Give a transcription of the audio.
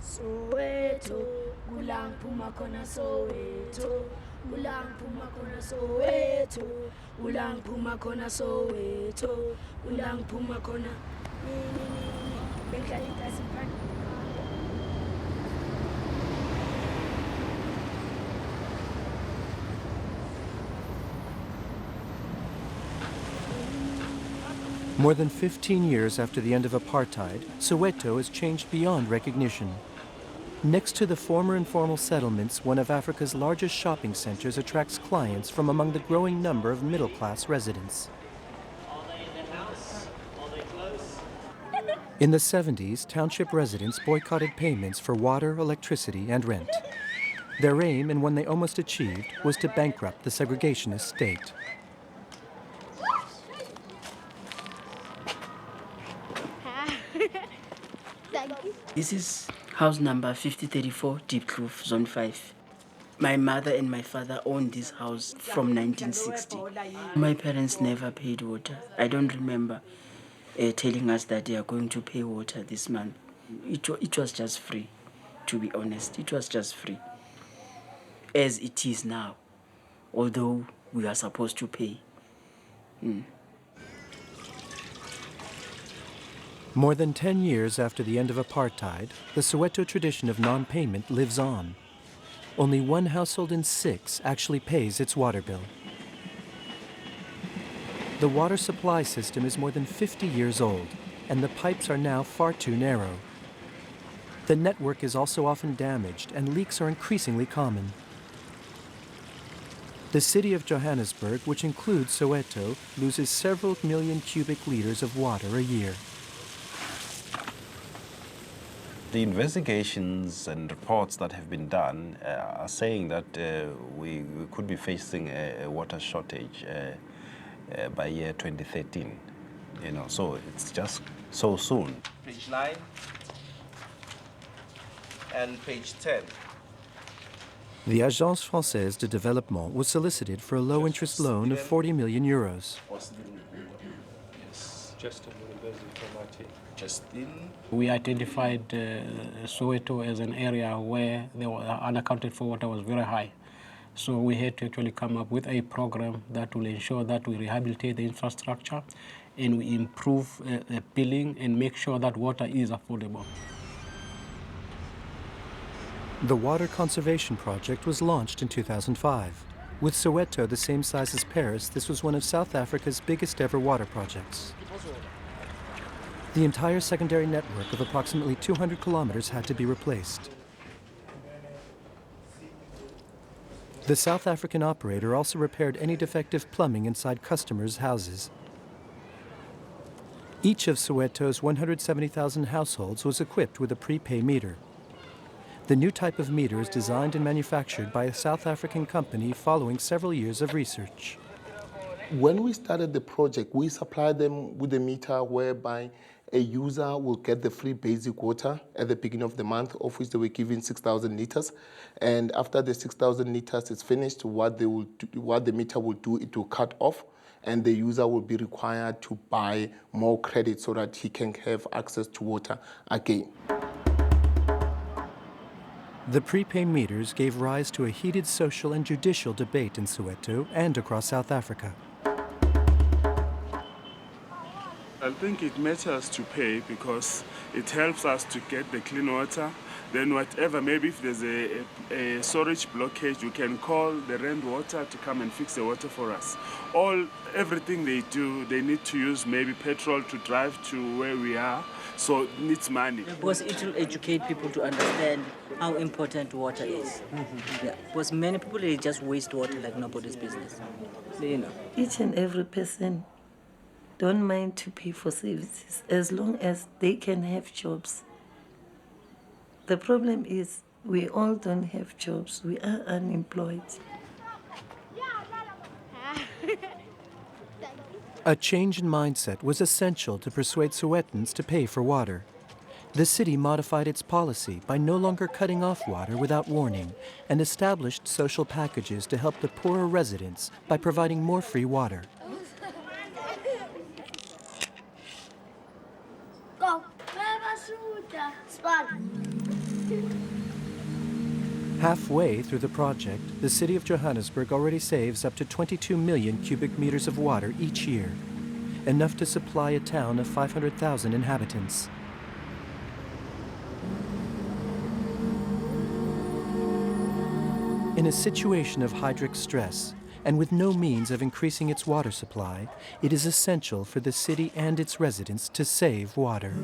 Soweto, kulang phuma khona Soweto, kulang phuma khona Soweto, kulang phuma khona Soweto, kulang phuma khona bengihlala eTasifani. More than 15 years after the end of apartheid, Soweto has changed beyond recognition. Next to the former informal settlements, one of Africa's largest shopping centers attracts clients from among the growing number of middle-class residents. In the 70s, township residents boycotted payments for water, electricity, and rent. Their aim, and one they almost achieved, was to bankrupt the segregationist state. This is house number 5034, Deep Kloof, Zone 5. My mother and my father owned this house from 1960. My parents never paid water. I don't remember telling us that they are going to pay water this month. It was just free, to be honest. It was just free. As it is now, although we are supposed to pay. More than 10 years after the end of apartheid, the Soweto tradition of non-payment lives on. Only one household in 6 actually pays its water bill. The water supply system is more than 50 years old, and the pipes are now far too narrow. The network is also often damaged, and leaks are increasingly common. The city of Johannesburg, which includes Soweto, loses several million cubic liters of water a year. The investigations and reports that have been done are saying that we could be facing a water shortage by year 2013. So it's just so soon. Page 9 and page 10. The Agence Française de Développement was solicited for a low-interest loan of 40 million euros. Yes. Justin from IT. Justin. We identified Soweto as an area where the unaccounted for water was very high. So we had to actually come up with a program that will ensure that we rehabilitate the infrastructure and we improve the billing and make sure that water is affordable. The Water Conservation Project was launched in 2005. With Soweto the same size as Paris, this was one of South Africa's biggest ever water projects. The entire secondary network of approximately 200 kilometers had to be replaced. The South African operator also repaired any defective plumbing inside customers' houses. Each of Soweto's 170,000 households was equipped with a prepay meter. The new type of meter is designed and manufactured by a South African company following several years of research. When we started the project, we supplied them with a meter whereby a user will get the free basic water at the beginning of the month, of which they were given 6,000 liters. And after the 6,000 liters is finished, what the meter will do, it will cut off, and the user will be required to buy more credit so that he can have access to water again. The prepay meters gave rise to a heated social and judicial debate in Soweto and across South Africa. I think it matters to pay because it helps us to get the clean water. Then whatever, maybe if there's a storage blockage, you can call the Rand Water to come and fix the water for us. Everything they do, they need to use maybe petrol to drive to where we are, so it needs money. Because it will educate people to understand how important water is. Yeah. Because many people, they just waste water like nobody's business. Each and every person don't mind to pay for services as long as they can have jobs. The problem is we all don't have jobs. We are unemployed. A change in mindset was essential to persuade Sowetans to pay for water. The city modified its policy by no longer cutting off water without warning and established social packages to help the poorer residents by providing more free water. Go. Halfway through the project, the city of Johannesburg already saves up to 22 million cubic meters of water each year, enough to supply a town of 500,000 inhabitants. In a situation of hydric stress, and with no means of increasing its water supply, it is essential for the city and its residents to save water.